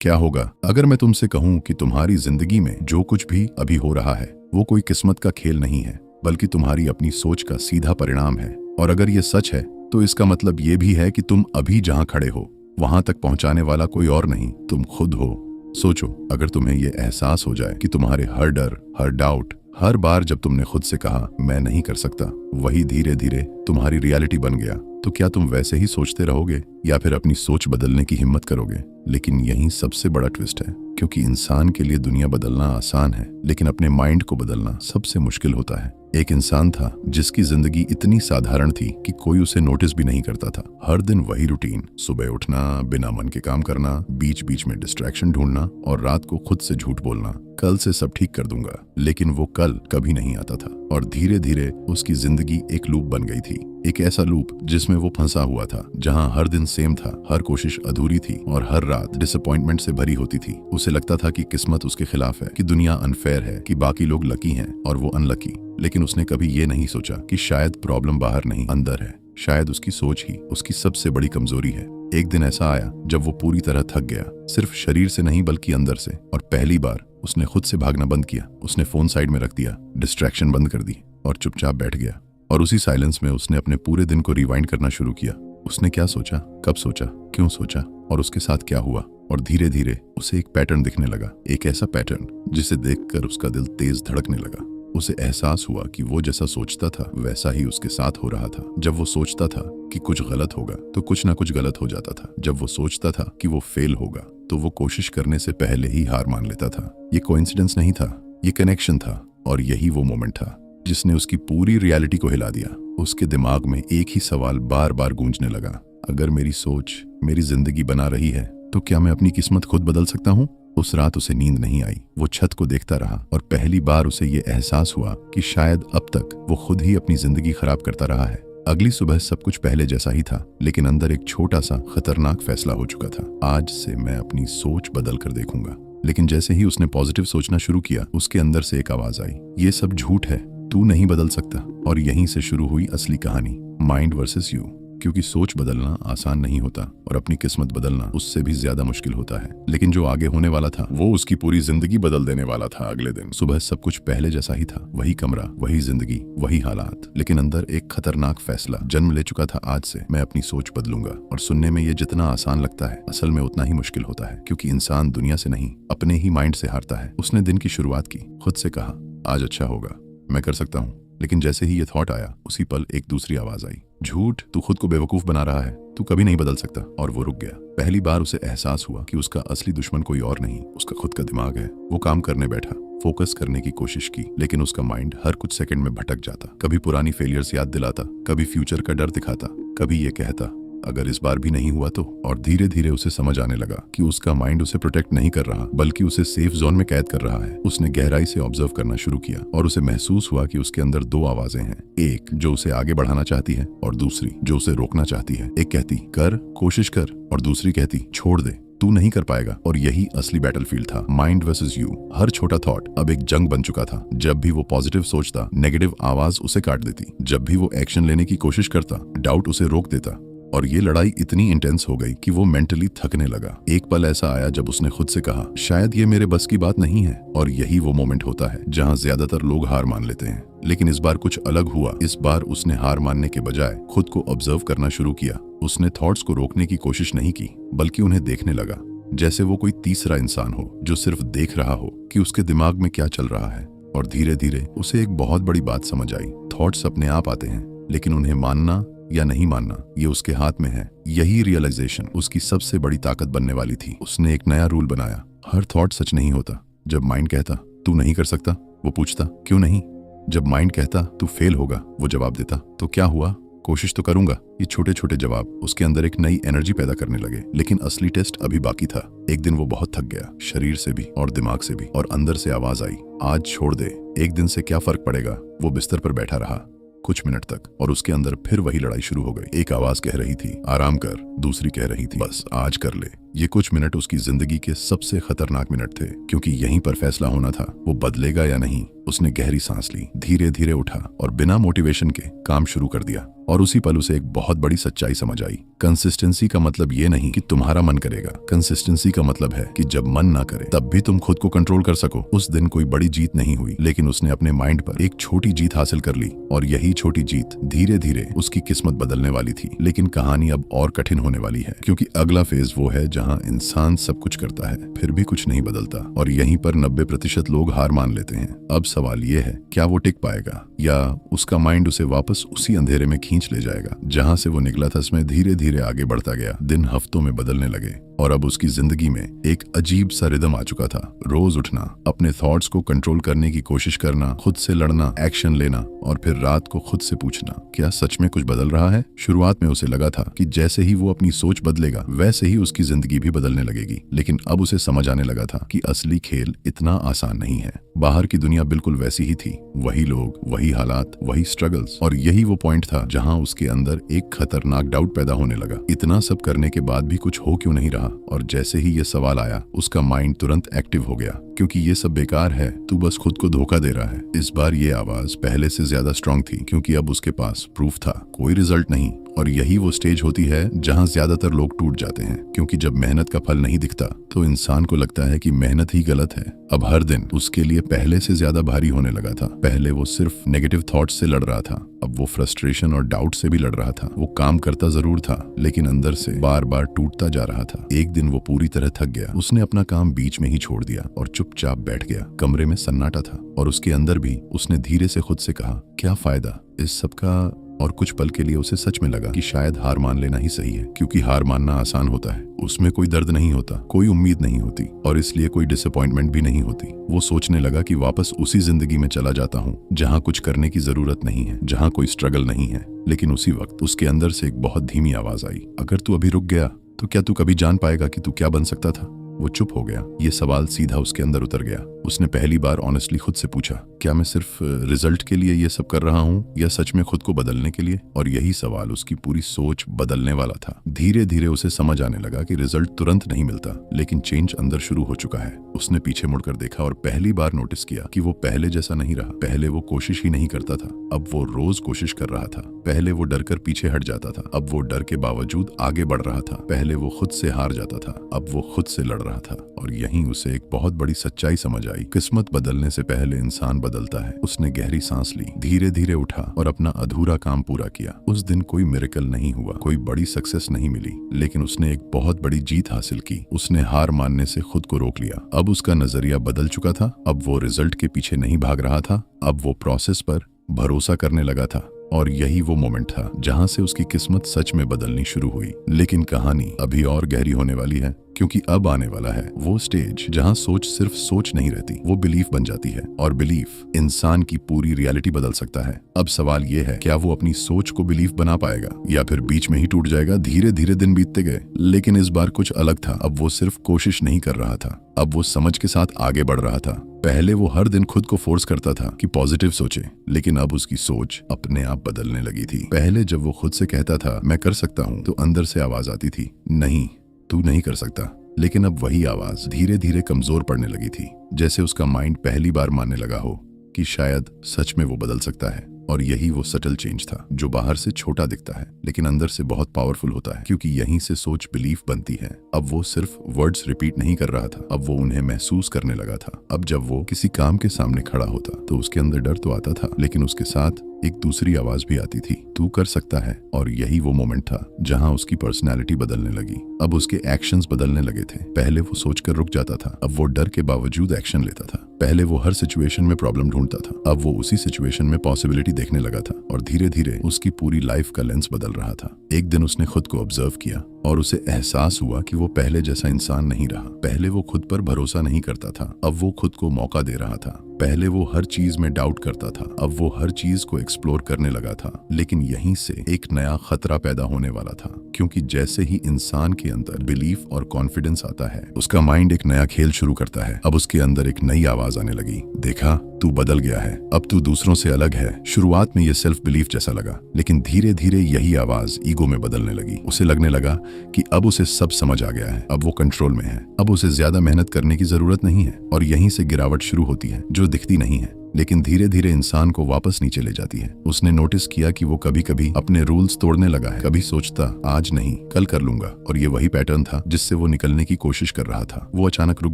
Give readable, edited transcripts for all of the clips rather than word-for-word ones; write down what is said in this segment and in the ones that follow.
क्या होगा अगर मैं तुमसे कहूं कि तुम्हारी जिंदगी में जो कुछ भी अभी हो रहा है वो कोई किस्मत का खेल नहीं है, बल्कि तुम्हारी अपनी सोच का सीधा परिणाम है। और अगर ये सच है तो इसका मतलब ये भी है कि तुम अभी जहां खड़े हो वहां तक पहुंचाने वाला कोई और नहीं, तुम खुद हो। सोचो, अगर तुम्हें ये एहसास हो जाए कि तुम्हारे हर डर, हर डाउट, हर बार जब तुमने खुद से कहा मैं नहीं कर सकता, वही धीरे धीरे तुम्हारी रियलिटी बन गया, तो क्या तुम वैसे ही सोचते रहोगे या फिर अपनी सोच बदलने की हिम्मत करोगे? लेकिन यही सबसे बड़ा ट्विस्ट है, क्योंकि इंसान के लिए दुनिया बदलना आसान है, लेकिन अपने माइंड को बदलना सबसे मुश्किल होता है। एक इंसान था जिसकी जिंदगी इतनी साधारण थी कि कोई उसे नोटिस भी नहीं करता था। हर दिन वही रूटीन, सुबह उठना, बिना मन के काम करना, बीच बीच में डिस्ट्रैक्शन ढूंढना और रात को खुद से झूठ बोलना, कल से सब ठीक कर दूंगा। लेकिन वो कल कभी नहीं आता था और धीरे धीरे उसकी जिंदगी एक लूप बन गई थी। एक ऐसा लूप जिसमें वो फंसा हुआ था, जहां हर दिन सेम था, हर कोशिश अधूरी थी और हर रात डिसअपॉइंटमेंट से भरी होती थी। उसे लगता था कि किस्मत उसके खिलाफ है, कि दुनिया अनफेयर है, कि बाकी लोग लकी हैं और वो अनलकी। लेकिन उसने कभी ये नहीं सोचा कि शायद प्रॉब्लम बाहर नहीं, अंदर है। शायद उसकी सोच ही उसकी सबसे बड़ी कमजोरी है। एक दिन ऐसा आया जब वो पूरी तरह थक गया, सिर्फ शरीर से नहीं बल्कि अंदर से। और पहली बार उसने खुद से भागना बंद किया। उसने फोन साइड में रख दिया, डिस्ट्रैक्शन बंद कर दी और चुपचाप बैठ गया। और उसी साइलेंस में उसने अपने पूरे दिन को रिवाइंड करना शुरू किया। उसने क्या सोचा, कब सोचा, क्यों सोचा और उसके साथ क्या हुआ। और धीरे धीरे उसे एक पैटर्न दिखने लगा, एक ऐसा पैटर्न जिसे देखकर उसका दिल तेज धड़कने लगा। उसे एहसास हुआ कि वो जैसा सोचता था वैसा ही उसके साथ हो रहा था। जब वो सोचता था कि कुछ गलत होगा तो कुछ ना कुछ गलत हो जाता था। जब वो सोचता था कि वो फेल होगा तो वो कोशिश करने से पहले ही हार मान लेता था। ये कोइंसिडेंस नहीं था, ये कनेक्शन था। और यही वो मोमेंट था जिसने उसकी पूरी रियलिटी को हिला दिया। उसके दिमाग में एक ही सवाल बार बार गूंजने लगा, अगर मेरी सोच मेरी जिंदगी बना रही है तो क्या मैं अपनी किस्मत खुद बदल सकता हूँ? उस रात उसे नींद नहीं आई। वो छत को देखता रहा और पहली बार उसे ये एहसास हुआ कि शायद अब तक वो खुद ही अपनी जिंदगी खराब करता रहा है। अगली सुबह सब कुछ पहले जैसा ही था, लेकिन अंदर एक छोटा सा खतरनाक फैसला हो चुका था। आज से मैं अपनी सोच बदल कर देखूंगा। लेकिन जैसे ही उसने पॉजिटिव सोचना शुरू किया, उसके अंदर से एक आवाज आई, ये सब झूठ है, तू नहीं बदल सकता। और यहीं से शुरू हुई असली कहानी, माइंड वर्सेस यू। क्योंकि सोच बदलना आसान नहीं होता और अपनी किस्मत बदलना उससे भी ज्यादा मुश्किल होता है। लेकिन जो आगे होने वाला था वो उसकी पूरी जिंदगी बदल देने वाला था। अगले दिन सुबह सब कुछ पहले जैसा ही था, वही कमरा, वही जिंदगी, वही हालात। लेकिन अंदर एक खतरनाक फैसला जन्म ले चुका था, आज से मैं अपनी सोच बदलूंगा। और सुनने में ये जितना आसान लगता है, असल में उतना ही मुश्किल होता है, क्योंकि इंसान दुनिया से नहीं अपने ही माइंड से हारता है। उसने दिन की शुरुआत की, खुद से कहा आज अच्छा होगा, मैं कर सकता हूँ। लेकिन जैसे ही ये थॉट आया, उसी पल एक दूसरी आवाज आई, झूठ, तू खुद को बेवकूफ बना रहा है, तू कभी नहीं बदल सकता। और वो रुक गया। पहली बार उसे एहसास हुआ कि उसका असली दुश्मन कोई और नहीं, उसका खुद का दिमाग है। वो काम करने बैठा, फोकस करने की कोशिश की, लेकिन उसका माइंड हर कुछ सेकंड में भटक जाता। कभी पुरानी फेलियर्स याद दिलाता, कभी फ्यूचर का डर दिखाता, कभी ये कहता अगर इस बार भी नहीं हुआ तो। और धीरे धीरे उसे समझ आने लगा कि उसका माइंड उसे प्रोटेक्ट नहीं कर रहा, बल्कि उसे सेफ जोन में कैद कर रहा है। उसने गहराई से ऑब्जर्व करना शुरू किया और उसे महसूस हुआ कि उसके अंदर दो आवाजें हैं, एक जो उसे आगे बढ़ाना चाहती है और दूसरी जो उसे रोकना चाहती है। एक कहती कर, कोशिश कर, और दूसरी कहती छोड़ दे, तू नहीं कर पाएगा। और यही असली बैटलफील्ड था, माइंड वर्सेस यू। हर छोटा थॉट अब एक जंग बन चुका था। जब भी वो पॉजिटिव सोचता, नेगेटिव आवाज उसे काट देती। जब भी वो एक्शन लेने की कोशिश करता, डाउट उसे रोक देता। और ये लड़ाई इतनी इंटेंस हो गई कि वो मेंटली थकने लगा। एक पल ऐसा आया जब उसने खुद से कहा शायद ये मेरे बस की बात नहीं है। और यही वो मोमेंट होता है जहां ज्यादातर लोग हार मान लेते हैं। लेकिन इस बार कुछ अलग हुआ। इस बार उसने हार मानने के बजाय खुद को ऑब्जर्व करना शुरू किया। उसने थॉट्स को रोकने की कोशिश नहीं की, बल्कि उन्हें देखने लगा, जैसे वो कोई तीसरा इंसान हो जो सिर्फ देख रहा हो कि उसके दिमाग में क्या चल रहा है। और धीरे धीरे उसे एक बहुत बड़ी बात समझ आई, थॉट्स अपने आप आते हैं, लेकिन उन्हें मानना या नहीं मानना ये उसके हाथ में है। यही रियलाइजेशन उसकी सबसे बड़ी ताकत बनने वाली थी। उसने एक नया रूल बनाया, हर थॉट सच नहीं होता। जब माइंड कहता तू नहीं कर सकता, वो पूछता क्यों नहीं। जब माइंड कहता तू फेल होगा, वो जवाब देता तो क्या हुआ, कोशिश तो करूंगा। ये छोटे छोटे जवाब उसके अंदर एक नई एनर्जी पैदा करने लगे। लेकिन असली टेस्ट अभी बाकी था। एक दिन वो बहुत थक गया, शरीर से भी और दिमाग से भी। और अंदर से आवाज आई, आज छोड़ दे, एक दिन से क्या फर्क पड़ेगा। वो बिस्तर पर बैठा रहा कुछ मिनट तक और उसके अंदर फिर वही लड़ाई शुरू हो गई। एक आवाज कह रही थी आराम कर, दूसरी कह रही थी बस आज कर ले। ये कुछ मिनट उसकी जिंदगी के सबसे खतरनाक मिनट थे, क्योंकि यहीं पर फैसला होना था, वो बदलेगा या नहीं। उसने गहरी सांस ली, धीरे धीरे उठा और बिना मोटिवेशन के काम शुरू कर दिया। और उसी पल उसे एक बहुत बड़ी सच्चाई समझ आई। कंसिस्टेंसी का मतलब ये नहीं कि तुम्हारा मन करेगा। कंसिस्टेंसी का मतलब है कि जब मन ना करे तब भी तुम खुद को कंट्रोल कर सको। उस दिन कोई बड़ी जीत नहीं हुई, लेकिन उसने अपने माइंड पर एक छोटी जीत हासिल कर ली, और यही छोटी जीत धीरे धीरे उसकी किस्मत बदलने वाली थी। लेकिन कहानी अब और कठिन होने वाली है, क्योंकि अगला फेज वो है जहाँ इंसान सब कुछ करता है फिर भी कुछ नहीं बदलता, और यहीं पर 90% लोग हार मान लेते हैं। अब सवाल ये है, क्या वो टिक पाएगा, या उसका माइंड उसे वापस उसी अंधेरे में खींच ले जाएगा जहां से वो निकला था। इसमें धीरे धीरे आगे बढ़ता गया, दिन हफ्तों में बदलने लगे, और अब उसकी जिंदगी में एक अजीब सा रिदम आ चुका था। रोज उठना, अपने थॉट्स को कंट्रोल करने की कोशिश करना, खुद से लड़ना, एक्शन लेना, और फिर रात को खुद से पूछना, क्या सच में कुछ बदल रहा है। शुरुआत में उसे लगा था कि जैसे ही वो अपनी सोच बदलेगा वैसे ही उसकी जिंदगी भी बदलने लगेगी, लेकिन अब उसे समझ आने लगा था कि असली खेल इतना आसान नहीं है। बाहर की दुनिया बिल्कुल वैसी ही थी, वही लोग, वही हालात, वही स्ट्रगल्स, और यही वो पॉइंट था जहां उसके अंदर एक खतरनाक डाउट पैदा होने लगा। इतना सब करने के बाद भी कुछ हो क्यों नहीं रहा। और जैसे ही ये सवाल आया, उसका माइंड तुरंत एक्टिव हो गया, क्योंकि ये सब बेकार है, तू बस खुद को धोखा दे रहा है। इस बार ये आवाज पहले से ज्यादा स्ट्रांग थी, क्योंकि अब उसके पास प्रूफ था, कोई रिजल्ट नहीं। और यही वो स्टेज होती है जहां ज्यादातर लोग टूट जाते हैं, क्योंकि जब मेहनत का फल नहीं दिखता तो इंसान को लगता है कि मेहनत ही गलत है। अब हर दिन उसके लिए पहले से ज्यादा भारी होने लगा था। पहले वो सिर्फ नेगेटिव थॉट्स से लड़ रहा था, अब वो फ्रस्ट्रेशन और डाउट से भी लड़ रहा था। वो काम करता जरूर था, लेकिन अंदर से बार बार टूटता जा रहा था। एक दिन वो पूरी तरह थक गया, उसने अपना काम बीच में ही छोड़ दिया और चुपचाप बैठ गया। कमरे में सन्नाटा था, और उसके अंदर भी उसने धीरे से खुद से कहा, क्या फायदा इस सब का। और कुछ पल के लिए उसे सच में लगा कि शायद हार मान लेना ही सही है, क्योंकि हार मानना आसान होता है, उसमें कोई दर्द नहीं होता, कोई उम्मीद नहीं होती, और इसलिए कोई डिसअपॉइंटमेंट भी नहीं होती। वो सोचने लगा कि वापस उसी जिंदगी में चला जाता हूँ जहाँ कुछ करने की जरूरत नहीं है, जहाँ कोई स्ट्रगल नहीं है। लेकिन उसी वक्त उसके अंदर से एक बहुत धीमी आवाज आई, अगर तू अभी रुक गया तो क्या तू कभी जान पाएगा कि तू क्या बन सकता था। वो चुप हो गया। ये सवाल सीधा उसके अंदर उतर गया। उसने पहली बार ऑनेस्टली खुद से पूछा, क्या मैं सिर्फ रिजल्ट के लिए ये सब कर रहा हूँ, या सच में खुद को बदलने के लिए। और यही सवाल उसकी पूरी सोच बदलने वाला था। धीरे धीरे उसे समझ आने लगा कि रिजल्ट तुरंत नहीं मिलता, लेकिन चेंज अंदर शुरू हो चुका है। उसने पीछे मुड़कर देखा और पहली बार नोटिस किया कि वो पहले जैसा नहीं रहा। पहले वो कोशिश ही नहीं करता था, अब वो रोज कोशिश कर रहा था। पहले वो डर कर पीछे हट जाता था, अब वो डर के बावजूद आगे बढ़ रहा था। पहले वो खुद से हार जाता था, अब वो खुद से लड़ रहा था। और यहीं उसे एक बहुत बड़ी सच्चाई समझ आई, किस्मत बदलने से पहले इंसान बदलता है। उसने गहरी सांस ली, धीरे धीरे उठा और अपना अधूरा काम पूरा किया। उस दिन कोई मिरेकल नहीं हुआ, कोई बड़ी सक्सेस नहीं मिली, लेकिन उसने एक बहुत बड़ी जीत हासिल की। उसने हार मानने से खुद को रोक लिया। अब उसका नजरिया बदल चुका था। अब वो रिजल्ट के पीछे नहीं भाग रहा था, अब वो प्रोसेस पर भरोसा करने लगा था। और यही वो मोमेंट था जहां से उसकी किस्मत सच में बदलनी शुरू हुई। लेकिन कहानी अभी और गहरी होने वाली है, क्योंकि अब आने वाला है वो स्टेज जहां सोच सिर्फ सोच नहीं रहती, वो बिलीफ बन जाती है। और बिलीफ इंसान की पूरी रियलिटी बदल सकता है। अब सवाल ये है, क्या वो अपनी सोच को बिलीफ बना पाएगा, या फिर बीच में ही टूट जाएगा। धीरे धीरे दिन बीतते गए, लेकिन इस बार कुछ अलग था। अब वो सिर्फ कोशिश नहीं कर रहा था, अब वो समझ के साथ आगे बढ़ रहा था। पहले वो हर दिन खुद को फोर्स करता था कि पॉजिटिव सोचे, लेकिन अब उसकी सोच अपने आप बदलने लगी थी। पहले जब वो खुद से कहता था मैं कर सकता हूँ, तो अंदर से आवाज आती थी, नहीं तू नहीं कर सकता। लेकिन अब वही आवाज धीरे धीरे कमजोर पड़ने लगी थी, जैसे उसका माइंड पहली बार मानने लगा हो कि शायद सच में वो बदल सकता है। और यही वो सटल चेंज था, जो बाहर से छोटा दिखता है लेकिन अंदर से बहुत पावरफुल होता है, क्योंकि यहीं से सोच बिलीफ बनती है। अब वो सिर्फ वर्ड्स रिपीट नहीं कर रहा था, अब वो उन्हें महसूस करने लगा था। अब जब वो किसी काम के सामने खड़ा होता तो उसके अंदर डर तो आता था, लेकिन उसके साथ एक दूसरी आवाज भी आती थी, तू कर सकता है। और यही वो मोमेंट था जहां उसकी पर्सनैलिटी बदलने लगी। अब उसके एक्शंस बदलने लगे थे। पहले वो सोचकर रुक जाता था, अब वो डर के बावजूद एक्शन लेता था। पहले वो हर सिचुएशन में प्रॉब्लम ढूंढता था, अब वो उसी सिचुएशन में पॉसिबिलिटी देखने लगा था। और धीरे धीरे उसकी पूरी लाइफ का लेंस बदल रहा था। एक दिन उसने खुद को ऑब्जर्व किया और उसे एहसास हुआ कि वो पहले जैसा इंसान नहीं रहा। पहले वो खुद पर भरोसा नहीं करता था, अब वो खुद को मौका दे रहा था। पहले वो हर चीज में डाउट करता था, अब वो हर चीज को एक्सप्लोर करने लगा था। लेकिन यहीं से एक नया खतरा पैदा होने वाला था, क्योंकि जैसे ही इंसान के अंदर बिलीफ और कॉन्फिडेंस आता है, उसका माइंड एक नया खेल शुरू करता है। अब उसके अंदर एक नई आवाज आने लगी, देखा तू बदल गया है, अब तू दूसरों से अलग है। शुरुआत में ये सेल्फ बिलीफ जैसा लगा, लेकिन धीरे धीरे यही आवाज ईगो में बदलने लगी। उसे लगने लगा कि अब उसे सब समझ आ गया है, अब वो कंट्रोल में है, अब उसे ज्यादा मेहनत करने की जरूरत नहीं है। और यहीं से गिरावट शुरू होती है, जो दिखती नहीं है लेकिन धीरे धीरे इंसान को वापस नीचे ले जाती है। उसने नोटिस किया कि वो कभी कभी अपने रूल्स तोड़ने लगा है, कभी सोचता आज नहीं कल कर लूंगा, और ये वही पैटर्न था जिससे वो निकलने की कोशिश कर रहा था। वो अचानक रुक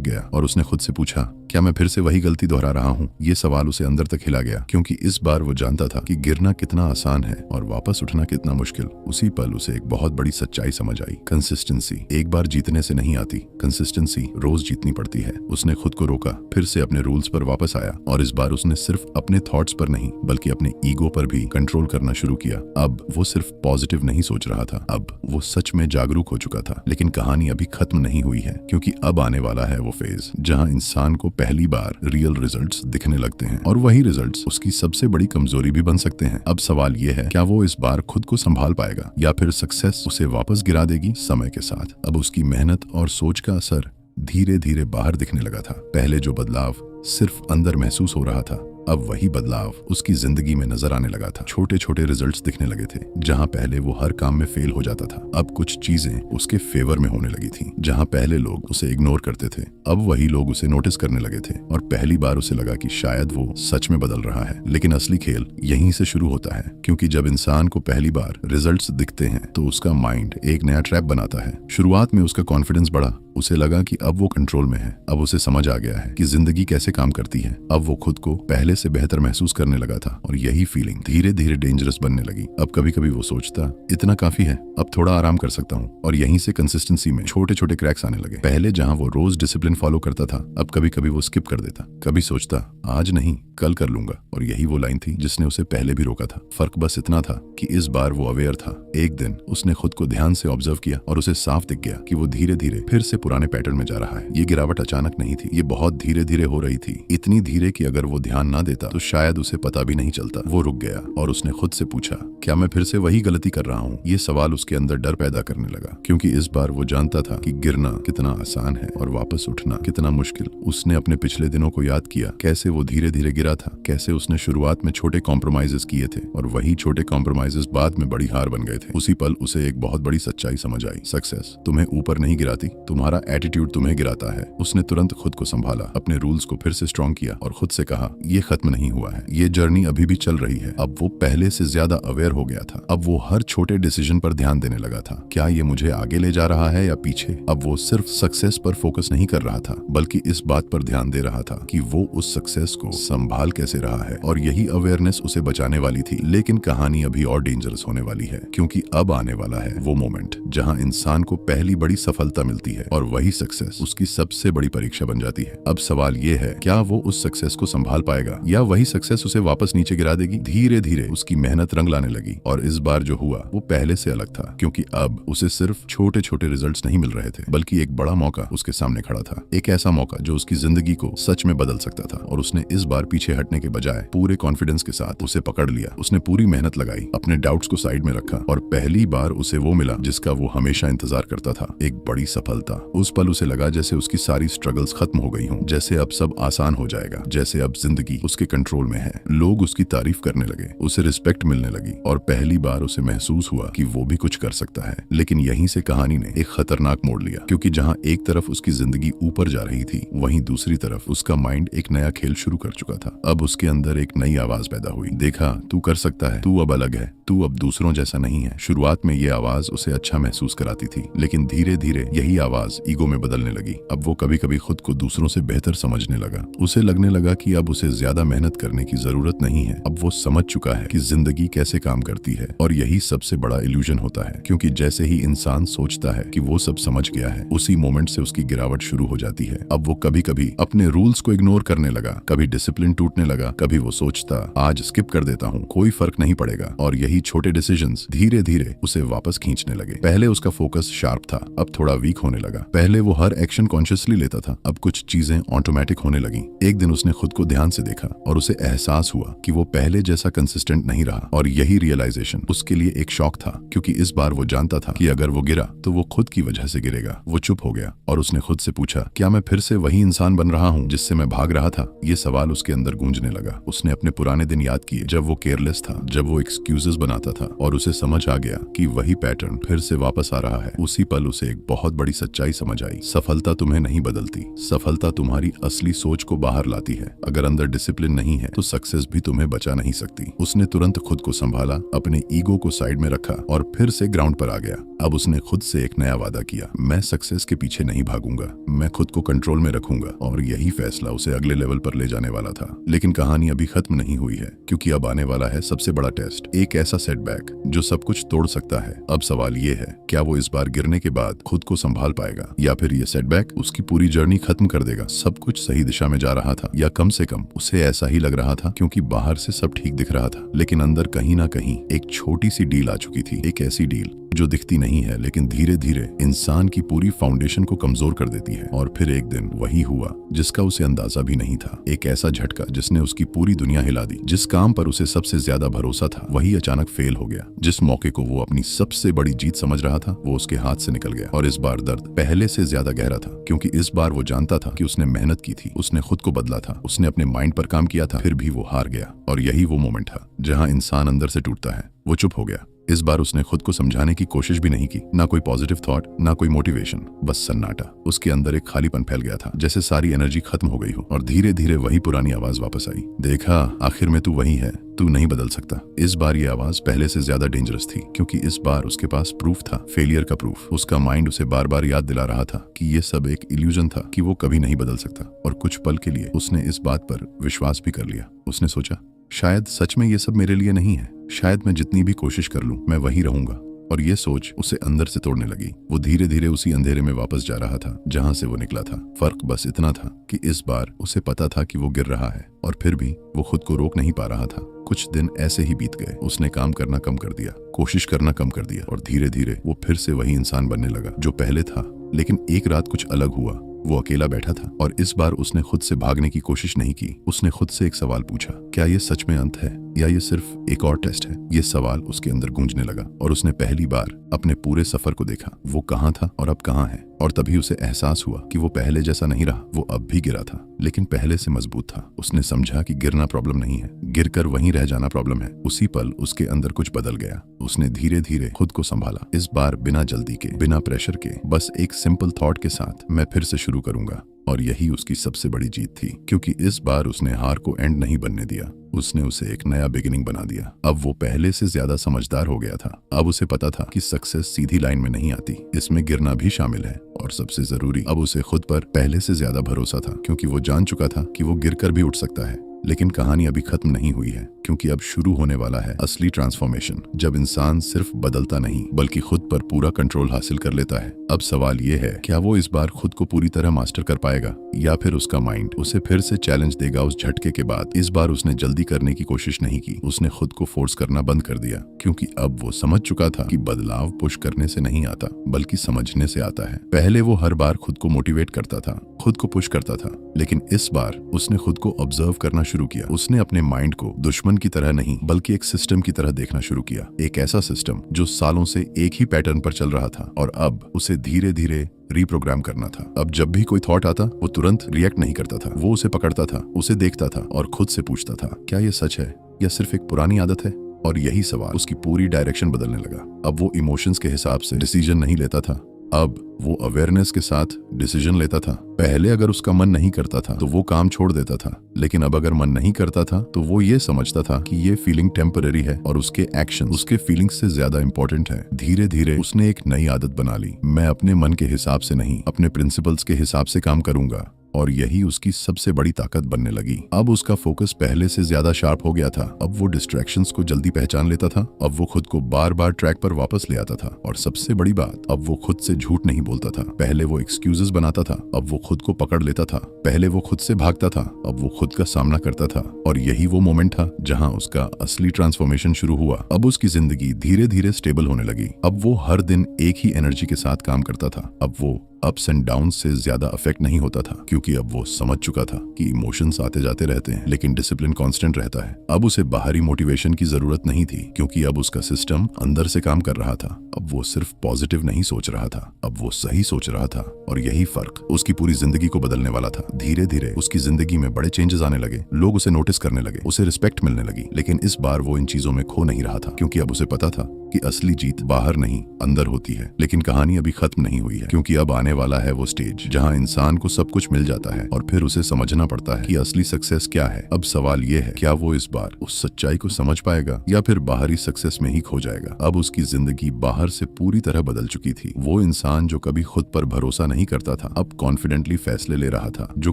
गया और उसने खुद से पूछा, क्या मैं फिर से वही गलती दोहरा रहा हूँ? ये सवाल उसे अंदर तक हिला गया, क्योंकि इस बार वो जानता था कि गिरना कितना आसान है और वापस उठना कितना मुश्किल। उसी पल उसे एक बहुत बड़ी सच्चाई समझ आई। कंसिस्टेंसी एक बार जीतने से नहीं आती, कंसिस्टेंसी रोज जीतनी पड़ती है। उसने खुद को रोका, फिर से अपने रूल्स पर वापस आया, और इस बार उसने सिर्फ अपने थॉट्स पर नहीं बल्कि अपने ईगो पर भी कंट्रोल करना शुरू किया। अब वो सिर्फ पॉजिटिव नहीं सोच रहा था, अब वो सच में जागरूक हो चुका था। लेकिन कहानी अभी खत्म नहीं हुई है, क्योंकि अब आने वाला है वो फेज जहां इंसान को पहली बार रियल रिजल्ट्स दिखने लगते हैं, और वही रिजल्ट्स उसकी सबसे बड़ी कमजोरी भी बन सकते हैं। अब सवाल ये है, क्या वो इस बार खुद को संभाल पाएगा या फिर सक्सेस उसे वापस गिरा देगी समय के साथ? अब उसकी मेहनत और सोच का असर धीरे धीरे बाहर दिखने लगा था। पहले जो बदलाव सिर्फ अंदर महसूस हो रहा था, अब वही बदलाव उसकी जिंदगी में नजर आने लगा था। छोटे छोटे रिजल्ट्स दिखने लगे थे। जहां पहले वो हर काम में फेल हो जाता था, अब कुछ चीजें उसके फेवर में होने लगी थी। जहां पहले लोग उसे इग्नोर करते थे, अब वही लोग उसे नोटिस करने लगे थे। और पहली बार उसे लगा कि शायद वो सच में बदल रहा है। लेकिन असली खेल यहीं से शुरू होता है, क्योंकि जब इंसान को पहली बार रिजल्ट्स दिखते हैं तो उसका माइंड एक नया ट्रैप बनाता है। शुरुआत में उसका कॉन्फिडेंस बढ़ा, उसे लगा कि अब वो कंट्रोल में है। अब उसे समझ आ गया है कि जिंदगी कैसे काम करती है। अब वो खुद को पहले से बेहतर महसूस करने लगा था, और यही फीलिंग धीरे धीरे डेंजरस बनने लगी। अब कभी कभी वो सोचता, इतना काफी है, अब थोड़ा आराम कर सकता हूँ। और यहीं से कंसिस्टेंसी में छोटे छोटे क्रैक्स आने लगे। पहले जहां वो रोज डिसिप्लिन फॉलो करता था, अब कभी कभी वो स्किप कर देता। कभी सोचता आज नहीं कल कर लूंगा, और यही वो लाइन थी जिसने उसे पहले भी रोका था। फर्क बस इतना था कि इस बार वो अवेयर था। एक दिन उसने खुद को ध्यान से ऑब्जर्व किया और उसे साफ दिख गया कि वो धीरे धीरे फिर से पुराने पैटर्न में जा रहा है। ये गिरावट अचानक नहीं थी, ये बहुत धीरे धीरे हो रही थी। इतनी धीरे कि अगर वो ध्यान ना देता तो शायद उसे पता भी नहीं चलता। वो रुक गया और उसने खुद से पूछा, क्या मैं फिर से वही गलती कर रहा हूँ? ये सवाल उसके अंदर डर पैदा करने लगा, क्योंकि इस बार वो जानता था कि गिरना कितना आसान है और वापस उठना कितना मुश्किल। उसने अपने पिछले दिनों को याद किया, कैसे वो धीरे धीरे गिरा था, कैसे उसने शुरुआत में छोटे कॉम्प्रोमाइजेस किए थे और वही छोटे कॉम्प्रोमाइजेस बाद में बड़ी हार बन गए थे। उसी पल उसे एक बहुत बड़ी सच्चाई समझ आई, सक्सेस तुम्हें ऊपर नहीं गिराती, तुम्हारा एटीट्यूड तुम्हें गिराता है। उसने तुरंत खुद को संभाला, अपने रूल्स को फिर से स्ट्रॉन्ग किया और खुद से कहा, ये खत्म नहीं हुआ है, ये जर्नी अभी भी चल रही है। अब वो पहले से ज्यादा अवेयर हो गया था। अब वो हर छोटे डिसीजन पर ध्यान देने लगा था, क्या ये मुझे आगे ले जा रहा है या पीछे। अब वो सिर्फ सक्सेस पर फोकस नहीं कर रहा था, बल्कि इस बात पर ध्यान दे रहा था कि वो उस सक्सेस को संभाल कैसे रहा है। और यही अवेयरनेस उसे बचाने वाली थी। लेकिन कहानी अभी और डेंजरस होने वाली है, क्योंकि अब आने वाला है वो मोमेंट जहां इंसान को पहली बड़ी सफलता मिलती है और वही सक्सेस उसकी सबसे बड़ी परीक्षा बन जाती है। अब सवाल ये है, क्या वो उस सक्सेस को संभाल पाएगा या वही सक्सेस उसे वापस नीचे गिरा देगी। धीरे धीरे उसकी मेहनत रंग लाने लगी, और इस बार जो हुआ वो पहले से अलग था, क्योंकि अब उसे सिर्फ छोटे छोटे रिजल्ट्स नहीं मिल रहे थे, बल्कि एक बड़ा मौका उसके सामने खड़ा था। एक ऐसा मौका जो उसकी जिंदगी को सच में बदल सकता था। और उसने इस बार पीछे हटने के बजाय पूरे कॉन्फिडेंस के साथ उसे पकड़ लिया। उसने पूरी मेहनत लगाई, अपने डाउट्स को साइड में रखा, और पहली बार उसे वो मिला जिसका वो हमेशा इंतजार करता था, एक बड़ी सफलता। उस पल उसे लगा जैसे उसकी सारी स्ट्रगल्स खत्म हो गई हों, जैसे अब सब आसान हो जाएगा, जैसे अब जिंदगी उसके कंट्रोल में है। लोग उसकी तारीफ करने लगे, उसे रिस्पेक्ट मिलने लगी, और पहली बार उसे महसूस हुआ कि वो भी कुछ कर सकता है। लेकिन यहीं से कहानी ने एक खतरनाक मोड़ लिया, क्योंकि जहां एक तरफ उसकी जिंदगी ऊपर जा रही थी, वहीं दूसरी तरफ उसका माइंड एक नया खेल शुरू कर चुका था। अब उसके अंदर एक नई आवाज पैदा हुई, देखा तू कर सकता है, तू अब अलग है, तू अब दूसरों जैसा नहीं है। शुरुआत में ये आवाज उसे अच्छा महसूस कराती थी, लेकिन धीरे धीरे यही आवाज ईगो में बदलने लगी। अब वो कभी कभी खुद को दूसरों से बेहतर समझने लगा। उसे लगने लगा कि अब उसे ज्यादा मेहनत करने की जरूरत नहीं है। अब वो समझ चुका है कि जिंदगी कैसे काम करती है, और यही सबसे बड़ा इल्यूजन होता है, क्योंकि जैसे ही इंसान सोचता है कि वो सब समझ गया है, उसी मोमेंट से उसकी गिरावट शुरू हो जाती है। अब वो कभी कभी अपने रूल्स को इग्नोर करने लगा, कभी डिसिप्लिन टूटने लगा, कभी वो सोचता आज स्किप कर देता हूँ, कोई फर्क नहीं पड़ेगा। और यही छोटे डिसीजंस धीरे धीरे उसे वापस खींचने लगे। पहले उसका फोकस शार्प था, अब थोड़ा वीक होने लगा। पहले वो हर एक्शन कॉन्शियसली लेता था, अब कुछ चीजें ऑटोमेटिक होने लगी। एक दिन उसने खुद को ध्यान से देखा और उसे एहसास हुआ कि वो पहले जैसा कंसिस्टेंट नहीं रहा। और यही रियलाइजेशन उसके लिए एक शॉक था, क्योंकि इस बार वो जानता था कि अगर वो गिरा तो वो खुद की वजह से गिरेगा। वो चुप हो गया और उसने खुद से पूछा, क्या मैं फिर से वही इंसान बन रहा हूँ जिससे मैं भाग रहा था? ये सवाल उसके अंदर गूंजने लगा। उसने अपने पुराने दिन याद किए, जब वो केयरलेस था, जब वो एक्सक्यूजेस बनाता था, और उसे समझ आ गया कि वही पैटर्न फिर से वापस आ रहा है। उसी पल उसे एक बहुत बड़ी सच्चाई समझ आई। सफलता तुम्हें नहीं बदलती, सफलता तुम्हारी असली सोच को बाहर लाती है। अगर अंदर डिसिप्लिन नहीं है तो सक्सेस भी तुम्हें बचा नहीं सकती। उसने तुरंत खुद को संभाला, अपने ईगो को साइड में रखा और फिर से ग्राउंड पर आ गया। अब उसने खुद से एक नया वादा किया, मैं सक्सेस के पीछे नहीं भागूंगा, मैं खुद को कंट्रोल में रखूंगा। और यही फैसला उसे अगले लेवल पर ले जाने वाला था। लेकिन कहानी अभी खत्म नहीं हुई है, क्योंकि अब आने वाला है सबसे बड़ा टेस्ट, एक ऐसा सेटबैक जो सब कुछ तोड़ सकता है। अब सवाल ये है, क्या वो इस बार गिरने के बाद खुद को संभाल पाएगा, या फिर ये सेटबैक उसकी पूरी जर्नी खत्म कर देगा? सब कुछ सही दिशा में जा रहा था, या कम से कम उसे ऐसा ही लग रहा था, क्योंकि बाहर से सब ठीक दिख रहा था, लेकिन अंदर कहीं ना कहीं एक छोटी सी डील आ चुकी थी। एक ऐसी डील जो दिखती नहीं है, लेकिन धीरे धीरे इंसान की पूरी फाउंडेशन को कमजोर कर देती है। और फिर एक दिन वही हुआ जिसका उसे अंदाजा भी नहीं था। एक ऐसा झटका जिसने उसकी पूरी दुनिया हिला दी। जिस काम पर उसे सबसे ज्यादा भरोसा था, वही अचानक फेल हो गया। जिस मौके को वो अपनी सबसे बड़ी जीत समझ रहा था, वो उसके हाथ से निकल गया। और इस बार दर्द पहले से ज्यादा गहरा था, क्योंकि इस बार वो जानता था कि उसने मेहनत की थी, उसने खुद को बदला था, उसने अपने माइंड पर काम किया था, फिर भी वो हार गया। और यही वो मोमेंट था जहां इंसान अंदर से टूटता है। वो चुप हो गया। इस बार उसने खुद को समझाने की कोशिश भी नहीं की, ना कोई पॉजिटिव थॉट, ना कोई मोटिवेशन, बस सन्नाटा। उसके अंदर एक खालीपन फैल गया था, जैसे सारी एनर्जी खत्म हो गई हो। और धीरे धीरे वही पुरानी आवाज वापस आई, देखा, आखिर में तू वही है, तू नहीं बदल सकता। इस बार ये आवाज पहले से ज्यादा डेंजरस थी, क्योंकि इस बार उसके पास प्रूफ था, फेलियर का प्रूफ। उसका माइंड उसे बार बार याद दिला रहा था कि ये सब एक इल्यूजन था, कि वो कभी नहीं बदल सकता। और कुछ पल के लिए उसने इस बात पर विश्वास भी कर लिया। उसने सोचा, शायद सच में ये सब मेरे लिए नहीं है, शायद मैं जितनी भी कोशिश कर लूं, मैं वही रहूंगा। और ये सोच उसे अंदर से तोड़ने लगी। वो धीरे धीरे उसी अंधेरे में वापस जा रहा था जहां से वो निकला था। फर्क बस इतना था कि इस बार उसे पता था कि वो गिर रहा है, और फिर भी वो खुद को रोक नहीं पा रहा था। कुछ दिन ऐसे ही बीत गए। उसने काम करना कम कर दिया, कोशिश करना कम कर दिया, और धीरे धीरे वो फिर से वही इंसान बनने लगा जो पहले था। लेकिन एक रात कुछ अलग हुआ। वो अकेला बैठा था, और इस बार उसने खुद से भागने की कोशिश नहीं की। उसने खुद से एक सवाल पूछा, क्या ये सच में अंत है, या ये सिर्फ एक और टेस्ट है? ये सवाल उसके अंदर गूंजने लगा, और उसने पहली बार अपने पूरे सफर को देखा। वो कहाँ था और अब कहाँ है। और तभी उसे एहसास हुआ कि वो पहले जैसा नहीं रहा। वो अब भी गिरा था, लेकिन पहले से मजबूत था। उसने समझा कि गिरना प्रॉब्लम नहीं है, गिरकर वहीं रह जाना प्रॉब्लम है। उसी पल उसके अंदर कुछ बदल गया। उसने धीरे धीरे खुद को संभाला, इस बार बिना जल्दी के, बिना प्रेशर के, बस एक सिंपल थॉट के साथ, मैं फिर से शुरू करूंगा। और यही उसकी सबसे बड़ी जीत थी, क्योंकि इस बार उसने हार को एंड नहीं बनने दिया, उसने उसे एक नया बिगिनिंग बना दिया। अब वो पहले से ज्यादा समझदार हो गया था। अब उसे पता था कि सक्सेस सीधी लाइन में नहीं आती, इसमें गिरना भी शामिल है। और सबसे जरूरी, अब उसे खुद पर पहले से ज्यादा भरोसा था, क्योंकि वो जान चुका था कि वो गिरकर भी उठ सकता है। लेकिन कहानी अभी खत्म नहीं हुई है, क्योंकि अब शुरू होने वाला है असली ट्रांसफॉर्मेशन, जब इंसान सिर्फ बदलता नहीं बल्कि खुद पर पूरा कंट्रोल हासिल कर लेता है। अब सवाल ये है, क्या वो इस बार खुद को पूरी तरह मास्टर कर पाएगा, या फिर उसका माइंड उसे फिर से चैलेंज देगा उस झटके के बाद। इस बार उसने जल्दी करने की कोशिश नहीं की, उसने खुद को फोर्स करना बंद कर दिया, क्योंकि अब वो समझ चुका था कि बदलाव पुश करने से नहीं आता, बल्कि समझने से आता है। पहले वो हर बार खुद को मोटिवेट करता था, खुद को पुश करता था, लेकिन इस बार उसने खुद को ऑब्जर्व करना शुरू किया। उसने अपने माइंड को दुश्मन की तरह नहीं, बल्कि एक सिस्टम की तरह देखना शुरू किया। एक ऐसा सिस्टम जो सालों से एक ही पैटर्न पर चल रहा था, और अब उसे धीरे धीरे रीप्रोग्राम करना था। अब जब भी कोई थॉट आता, वो तुरंत रिएक्ट नहीं करता था। वो उसे पकड़ता था, उसे देखता था, और खुद से पूछता था, क्या ये सच है या सिर्फ एक पुरानी आदत है? और यही सवाल उसकी पूरी डायरेक्शन बदलने लगा। अब वो इमोशंस के हिसाब से डिसीजन नहीं लेता था, अब वो अवेयरनेस के साथ डिसीजन लेता था। पहले अगर उसका मन नहीं करता था तो वो काम छोड़ देता था, लेकिन अब अगर मन नहीं करता था तो वो ये समझता था कि ये फीलिंग टेम्पररी है और उसके एक्शन उसके फीलिंग्स से ज्यादा इंपॉर्टेंट है। धीरे धीरे उसने एक नई आदत बना ली, मैं अपने मन के हिसाब से नहीं, अपने प्रिंसिपल्स के हिसाब से काम करूंगा। और यही उसकी सबसे बड़ी ताकत बनने लगी। अब उसका फोकस पहले से ज्यादा शार्प हो गया था। अब वो डिस्ट्रैक्शंस को जल्दी पहचान लेता था। अब वो खुद को बार बार ट्रैक पर वापस ले आता था। और सबसे बड़ी बात, अब वो खुद से झूठ नहीं बोलता था। पहले वो एक्सक्यूजेस बनाता था, अब वो खुद को पकड़ लेता था। पहले वो खुद से भागता था, अब वो खुद का सामना करता था। और यही वो मोमेंट था जहां उसका असली ट्रांसफॉर्मेशन शुरू हुआ। अब उसकी जिंदगी धीरे धीरे स्टेबल होने लगी। अब वो हर दिन एक ही एनर्जी के साथ काम करता था। अब वो अप्स एंड डाउन से ज्यादा अफेक्ट नहीं होता था, क्योंकि अब वो समझ चुका था कि इमोशंस आते जाते रहते हैं, लेकिन डिसिप्लिन कांस्टेंट रहता है। अब उसे बाहरी मोटिवेशन की जरूरत नहीं थी, क्योंकि अब उसका सिस्टम अंदर से काम कर रहा था। अब वो सिर्फ पॉजिटिव नहीं सोच रहा था, अब वो सही सोच रहा था। और यही फर्क उसकी पूरी जिंदगी को बदलने वाला था। धीरे धीरे उसकी जिंदगी में बड़े चेंजेस आने लगे। लोग उसे नोटिस करने लगे, उसे रिस्पेक्ट मिलने लगी। लेकिन इस बार वो इन चीजों में खो नहीं रहा था, क्योंकि अब उसे पता था कि असली जीत बाहर नहीं अंदर होती है। लेकिन कहानी अभी खत्म नहीं हुई है, क्योंकि अब आने वाला है वो स्टेज जहां इंसान को सब कुछ मिल जाता है और फिर उसे समझना पड़ता है कि असली सक्सेस क्या है। अब सवाल ये है, क्या वो इस बार उस सच्चाई को समझ पाएगा या फिर बाहरी सक्सेस में ही खो जाएगा। अब उसकी जिंदगी बाहर से पूरी तरह बदल चुकी थी। वो इंसान जो कभी खुद पर भरोसा नहीं करता था, अब कॉन्फिडेंटली फैसले ले रहा था। जो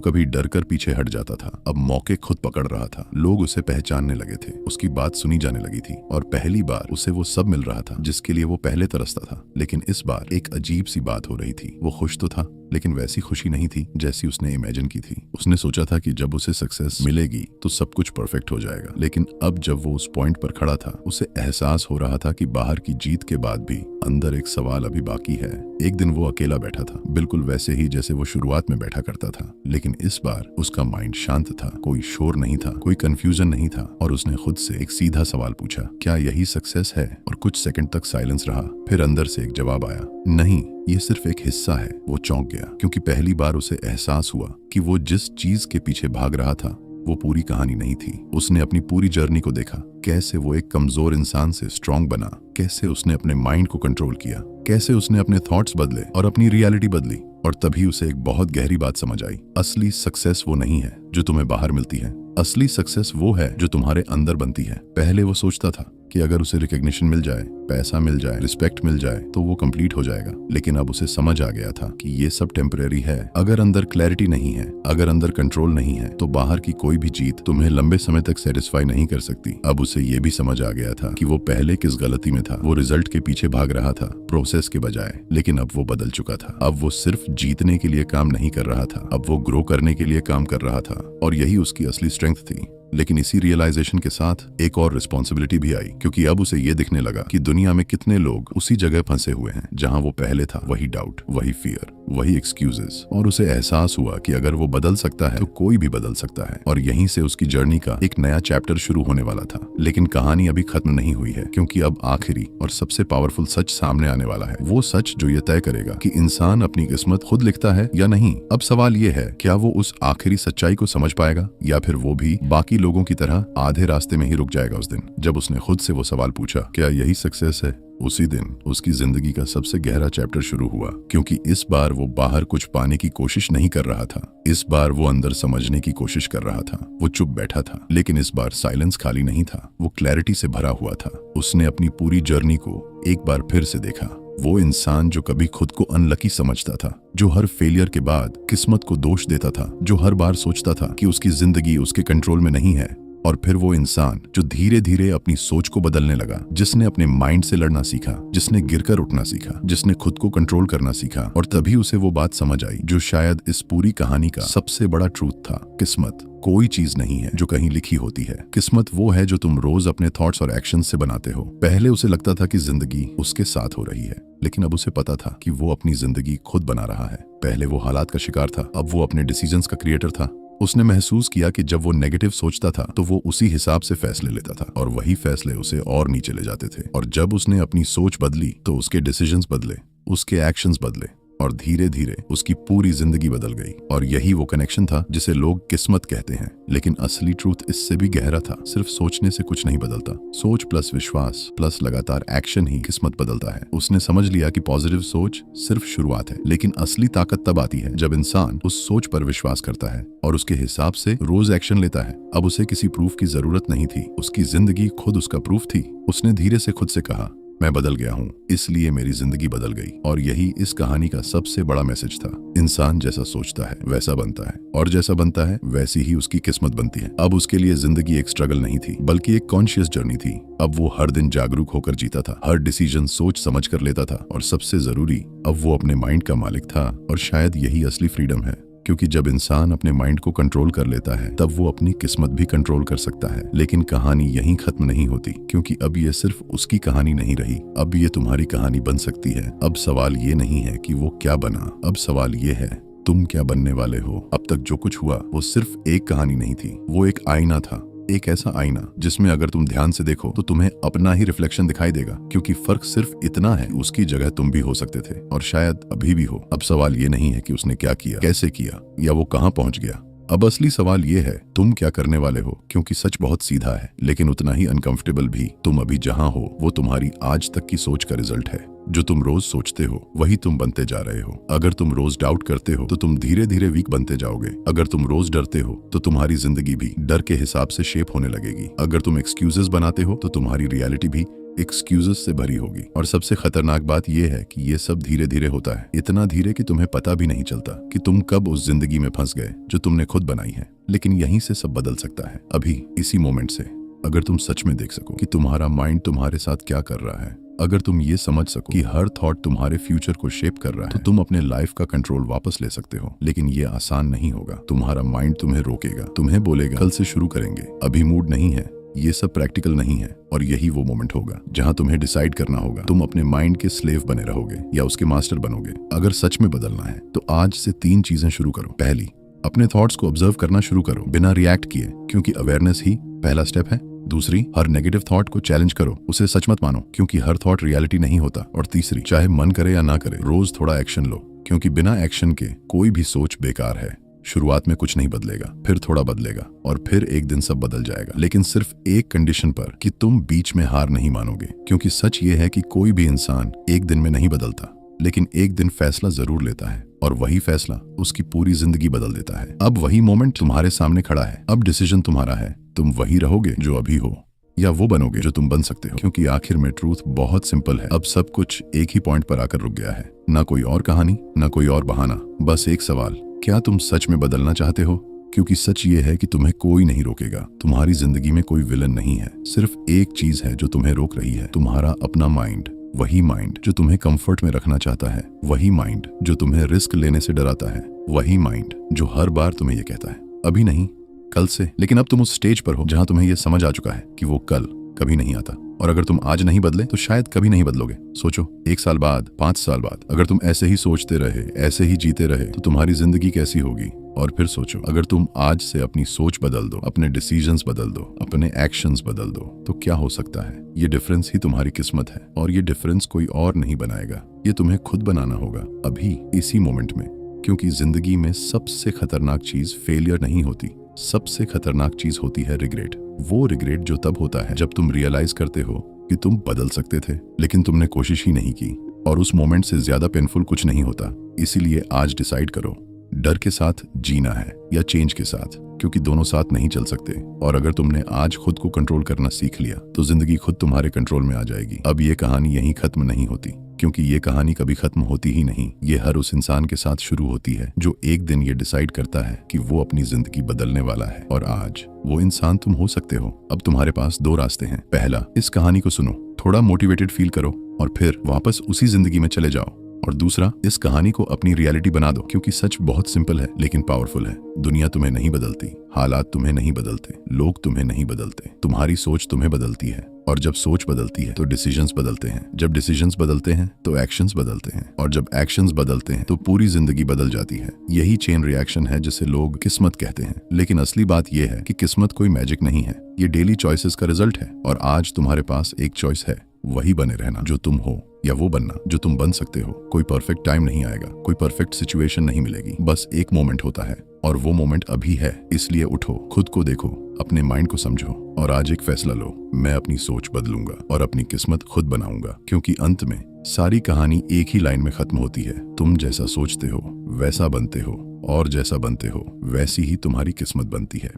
कभी डर कर पीछे हट जाता था, अब मौके खुद पकड़ रहा था। लोग उसे पहचानने लगे थे, उसकी बात सुनी जाने लगी थी और पहली बार उसे वो सब मिल रहा था जिसके लिए वो पहले तरसता था। लेकिन इस बार एक अजीब सी बात हो रही थी। वो खुश तो था, लेकिन वैसी खुशी नहीं थी जैसी उसने इमेजिन की थी। उसने सोचा था कि जब उसे सक्सेस मिलेगी तो सब कुछ परफेक्ट हो जाएगा। लेकिन अब जब वो उस पॉइंट पर खड़ा था, उसे एहसास हो रहा था कि बाहर की जीत के बाद भी अंदर एक सवाल अभी बाकी है। एक दिन वो अकेला बैठा था, बिल्कुल वैसे ही जैसे वो शुरुआत में बैठा करता था। लेकिन इस बार उसका माइंड शांत था, कोई शोर नहीं था, कोई कंफ्यूजन नहीं था। और उसने खुद से एक सीधा सवाल पूछा, क्या यही सक्सेस है? और कुछ सेकंड तक साइलेंस रहा। फिर अंदर से एक जवाब आया, नहीं, ये सिर्फ एक हिस्सा है। वो चौंक गया, क्योंकि पहली बार उसे एहसास हुआ कि वो जिस चीज के पीछे भाग रहा था वो पूरी कहानी नहीं थी। उसने अपनी पूरी जर्नी को देखा, कैसे वो एक कमजोर इंसान से स्ट्रांग बना, कैसे उसने अपने माइंड को कंट्रोल किया, कैसे उसने अपने थॉट्स बदले और अपनी रियलिटी बदली। और तभी उसे एक बहुत गहरी बात समझ आई, असली सक्सेस वो नहीं है जो तुम्हें बाहर मिलती है, असली सक्सेस वो है जो तुम्हारे अंदर बनती है। पहले वो सोचता था कि अगर उसे रिकॉग्निशन मिल जाए, पैसा मिल जाए, रिस्पेक्ट मिल जाए तो वो कंप्लीट हो जाएगा। लेकिन अब उसे समझ आ गया था कि ये सब टेम्परेरी है। अगर अंदर क्लैरिटी नहीं है, अगर अंदर कंट्रोल नहीं है, तो बाहर की कोई भी जीत तुम्हें लंबे समय तक सेटिस्फाई नहीं कर सकती। अब उसे ये भी समझ आ गया था कि वो पहले किस गलती में था। वो रिजल्ट के पीछे भाग रहा था, प्रोसेस के बजाय। लेकिन अब वो बदल चुका था। अब वो सिर्फ जीतने के लिए काम नहीं कर रहा था, अब वो ग्रो करने के लिए काम कर रहा था। और यही उसकी असली स्ट्रेंथ थी। लेकिन इसी रियलाइजेशन के साथ एक और रिस्पॉन्सिबिलिटी भी आई, क्योंकि अब उसे ये दिखने लगा कि दुनिया में कितने लोग उसी जगह फंसे हुए हैं जहां वो पहले था। वही डाउट, वही फियर, वही एक्सक्यूजेस। और उसे एहसास हुआ कि अगर वो बदल सकता है तो कोई भी बदल सकता है। और यहीं से उसकी जर्नी का एक नया चैप्टर शुरू होने वाला था। लेकिन कहानी अभी खत्म नहीं हुई है, क्योंकि अब आखिरी और सबसे पावरफुल सच सामने आने वाला है। वो सच जो ये तय करेगा कि इंसान अपनी किस्मत खुद लिखता है या नहीं। अब सवाल ये है, क्या वो उस आखिरी सच्चाई को समझ पाएगा या फिर वो भी बाकी लोगों की तरह आधे रास्ते में ही रुक जाएगा। उस दिन जब उसने खुद से वो सवाल पूछा, क्या यही सक्सेस है, उसी दिन उसकी जिंदगी का सबसे गहरा चैप्टर शुरू हुआ। क्योंकि इस बार वो बाहर कुछ पाने की कोशिश नहीं कर रहा था, इस बार वो अंदर समझने की कोशिश कर रहा था। वो चुप बैठा था, लेकिन इस बार साइलेंस खाली नहीं था, वो क्लैरिटी से भरा हुआ था। उसने अपनी पूरी जर्नी को एक बार फिर से देखा। वो इंसान जो कभी खुद को अनलकी समझता था, जो हर फेलियर के बाद किस्मत को दोष देता था, जो हर बार सोचता था कि उसकी जिंदगी उसके कंट्रोल में नहीं है। और फिर वो इंसान जो धीरे धीरे अपनी सोच को बदलने लगा, जिसने अपने माइंड से लड़ना सीखा, जिसने गिरकर उठना सीखा, जिसने खुद को कंट्रोल करना सीखा। और तभी उसे वो बात समझ आई जो शायद इस पूरी कहानी का सबसे बड़ा ट्रूथ था। किस्मत कोई चीज नहीं है जो कहीं लिखी होती है। किस्मत वो है जो तुम रोज अपने थॉट्स और एक्शंस से बनाते हो। पहले उसे लगता था कि जिंदगी उसके साथ हो रही है, लेकिन अब उसे पता था कि वो अपनी जिंदगी खुद बना रहा है। पहले वो हालात का शिकार था, अब वो अपने डिसीजंस का क्रिएटर था। उसने महसूस किया कि जब वो नेगेटिव सोचता था तो वो उसी हिसाब से फैसले लेता था, और वही फैसले उसे और नीचे ले जाते थे। और जब उसने अपनी सोच बदली तो उसके डिसीजंस बदले, उसके एक्शंस बदले, और धीरे धीरे उसकी पूरी जिंदगी बदल गई। और यही वो कनेक्शन था जिसे लोग किस्मत कहते हैं। लेकिन असली ट्रूथ इससे भी गहरा था। सिर्फ सोचने से कुछ नहीं बदलता, सोच प्लस विश्वास प्लस लगातार एक्शन ही किस्मत बदलता है। उसने समझ लिया कि पॉजिटिव सोच सिर्फ शुरुआत है, लेकिन असली ताकत तब आती है जब इंसान उस सोच पर विश्वास करता है और उसके हिसाब से रोज एक्शन लेता है। अब उसे किसी प्रूफ की जरूरत नहीं थी, उसकी जिंदगी खुद उसका प्रूफ थी। उसने धीरे से खुद से कहा, मैं बदल गया हूँ, इसलिए मेरी जिंदगी बदल गई। और यही इस कहानी का सबसे बड़ा मैसेज था। इंसान जैसा सोचता है वैसा बनता है, और जैसा बनता है वैसी ही उसकी किस्मत बनती है। अब उसके लिए जिंदगी एक स्ट्रगल नहीं थी, बल्कि एक कॉन्शियस जर्नी थी। अब वो हर दिन जागरूक होकर जीता था, हर डिसीजन सोच समझ कर लेता था, और सबसे जरूरी, अब वो अपने माइंड का मालिक था। और शायद यही असली फ्रीडम है, क्योंकि जब इंसान अपने माइंड को कंट्रोल कर लेता है तब वो अपनी किस्मत भी कंट्रोल कर सकता है। लेकिन कहानी यहीं खत्म नहीं होती, क्योंकि अब ये सिर्फ उसकी कहानी नहीं रही, अब ये तुम्हारी कहानी बन सकती है। अब सवाल ये नहीं है कि वो क्या बना, अब सवाल ये है तुम क्या बनने वाले हो। अब तक जो कुछ हुआ वो सिर्फ एक कहानी नहीं थी, वो एक आईना था। एक ऐसा आईना जिसमें अगर तुम ध्यान से देखो तो तुम्हें अपना ही रिफ्लेक्शन दिखाई देगा, क्योंकि फर्क सिर्फ इतना है, उसकी जगह तुम भी हो सकते थे, और शायद अभी भी हो। अब सवाल ये नहीं है कि उसने क्या किया, कैसे किया, या वो कहाँ पहुंच गया। अब असली सवाल ये है तुम क्या करने वाले हो, क्योंकि सच बहुत सीधा है लेकिन उतना ही अनकंफर्टेबल भी। तुम अभी जहां हो वो तुम्हारी आज तक की सोच का रिजल्ट है। जो तुम रोज सोचते हो वही तुम बनते जा रहे हो। अगर तुम रोज डाउट करते हो तो तुम धीरे धीरे वीक बनते जाओगे। अगर तुम रोज डरते हो तो तुम्हारी जिंदगी भी डर के हिसाब से शेप होने लगेगी। अगर तुम एक्सक्यूजेस बनाते हो तो तुम्हारी रियलिटी भी एक्सक्यूजेस से भरी होगी। और सबसे खतरनाक बात यह है कि ये सब धीरे धीरे होता है, इतना धीरे कि तुम्हें पता भी नहीं चलता कि तुम कब उस जिंदगी में फंस गए जो तुमने खुद बनाई है। लेकिन यहीं से सब बदल सकता है, अभी इसी मोमेंट से। अगर तुम सच में देख सको कि तुम्हारा माइंड तुम्हारे साथ क्या कर रहा है, अगर तुम ये समझ सको कि हर थॉट तुम्हारे फ्यूचर को शेप कर रहा है, तो तुम अपने लाइफ का कंट्रोल वापस ले सकते हो। लेकिन ये आसान नहीं होगा। तुम्हारा माइंड तुम्हें रोकेगा, तुम्हें बोलेगा कल से शुरू करेंगे, अभी मूड नहीं है। ये सब प्रैक्टिकल नहीं है, और यही वो मोमेंट होगा जहां तुम्हें डिसाइड करना होगा तुम अपने माइंड के स्लेव बने रहोगे या उसके मास्टर बनोगे। अगर सच में बदलना है तो आज से 3 चीजें शुरू करो। पहली, अपने थॉट्स को ऑब्जर्व करना शुरू करो बिना रिएक्ट किए, क्योंकि अवेयरनेस ही पहला स्टेप है। दूसरी, हर नेगेटिव थॉट को चैलेंज करो, उसे सच मत मानो, क्योंकि हर थॉट रियलिटी नहीं होता। और तीसरी, चाहे मन करे या ना करे, रोज थोड़ा एक्शन लो, क्योंकि बिना एक्शन के कोई भी सोच बेकार है। शुरुआत में कुछ नहीं बदलेगा, फिर थोड़ा बदलेगा, और फिर एक दिन सब बदल जाएगा। लेकिन सिर्फ एक कंडीशन पर, कि तुम बीच में हार नहीं मानोगे। क्योंकि सच ये है कि कोई भी इंसान एक दिन में नहीं बदलता, लेकिन एक दिन फैसला जरूर लेता है, और वही फैसला उसकी पूरी जिंदगी बदल देता है। अब वही मोमेंट तुम्हारे सामने खड़ा है, अब डिसीजन तुम्हारा है। तुम वही रहोगे जो अभी हो, या वो बनोगे जो तुम बन सकते हो। क्योंकि आखिर में ट्रूथ बहुत सिंपल है। अब सब कुछ एक ही पॉइंट पर आकर रुक गया है, ना कोई और कहानी, ना कोई और बहाना, बस एक सवाल, क्या तुम सच में बदलना चाहते हो? क्योंकि सच ये है कि तुम्हें कोई नहीं रोकेगा। तुम्हारी जिंदगी में कोई विलन नहीं है, सिर्फ एक चीज है जो तुम्हें रोक रही है, तुम्हारा अपना माइंड। वही माइंड जो तुम्हें कंफर्ट में रखना चाहता है, वही माइंड जो तुम्हें रिस्क लेने से डराता है, वही माइंड जो हर बार तुम्हें ये कहता है अभी नहीं, कल से। लेकिन अब तुम उस स्टेज पर हो जहां तुम्हें यह समझ आ चुका है कि वो कल कभी नहीं आता, और अगर तुम आज नहीं बदले तो शायद कभी नहीं बदलोगे। सोचो, 1 साल बाद, 5 साल बाद, अगर तुम ऐसे ही सोचते रहे, ऐसे ही जीते रहे, तो तुम्हारी जिंदगी कैसी होगी? और फिर सोचो, अगर तुम आज से अपनी सोच बदल दो, अपने डिसीजंस बदल दो, अपने एक्शंस बदल दो, तो क्या हो सकता है? ये डिफरेंस ही तुम्हारी किस्मत है, और ये डिफरेंस कोई और नहीं बनाएगा, ये तुम्हें खुद बनाना होगा, अभी इसी मोमेंट में। क्योंकि जिंदगी में सबसे खतरनाक चीज फेलियर नहीं होती, सबसे खतरनाक चीज होती है रिग्रेट। वो रिग्रेट जो तब होता है जब तुम रियलाइज करते हो कि तुम बदल सकते थे, लेकिन तुमने कोशिश ही नहीं की। और उस मोमेंट से ज्यादा पेनफुल कुछ नहीं होता। इसीलिए आज डिसाइड करो, डर के साथ जीना है या चेंज के साथ, क्योंकि दोनों साथ नहीं चल सकते। और अगर तुमने आज खुद को कंट्रोल करना सीख लिया तो जिंदगी खुद तुम्हारे कंट्रोल में आ जाएगी। अब ये कहानी यहीं खत्म नहीं होती, क्योंकि ये कहानी कभी खत्म होती ही नहीं। ये हर उस इंसान के साथ शुरू होती है जो एक दिन ये डिसाइड करता है कि वो अपनी जिंदगी बदलने वाला है। और आज वो इंसान तुम हो सकते हो। अब तुम्हारे पास 2 रास्ते हैं। पहला, इस कहानी को सुनो, थोड़ा मोटिवेटेड फील करो, और फिर वापस उसी जिंदगी में चले जाओ। और दूसरा, इस कहानी को अपनी रियलिटी बना दो, क्योंकि सच बहुत सिंपल है लेकिन पावरफुल है। दुनिया तुम्हें नहीं बदलती, हालात तुम्हें नहीं बदलते, लोग तुम्हें नहीं बदलते, तुम्हारी सोच तुम्हें बदलती है। और जब सोच बदलती है तो डिसीजंस बदलते हैं, जब डिसीजंस बदलते हैं तो एक्शंस बदलते हैं, और जब एक्शंस बदलते हैं तो पूरी जिंदगी बदल जाती है। यही चेन रिएक्शन है जिसे लोग किस्मत कहते हैं। लेकिन असली बात यह है कि किस्मत कोई मैजिक नहीं है, ये डेली चॉइसेस का रिजल्ट है। और आज तुम्हारे पास एक चॉइस है, वही बने रहना जो तुम हो, या वो बनना जो तुम बन सकते हो। कोई परफेक्ट टाइम नहीं आएगा, कोई परफेक्ट सिचुएशन नहीं मिलेगी, बस एक मोमेंट होता है, और वो मोमेंट अभी है। इसलिए उठो, खुद को देखो, अपने माइंड को समझो, और आज एक फैसला लो, मैं अपनी सोच बदलूंगा और अपनी किस्मत खुद बनाऊंगा। क्योंकि अंत में सारी कहानी एक ही लाइन में खत्म होती है, तुम जैसा सोचते हो वैसा बनते हो, और जैसा बनते हो वैसी ही तुम्हारी किस्मत बनती है।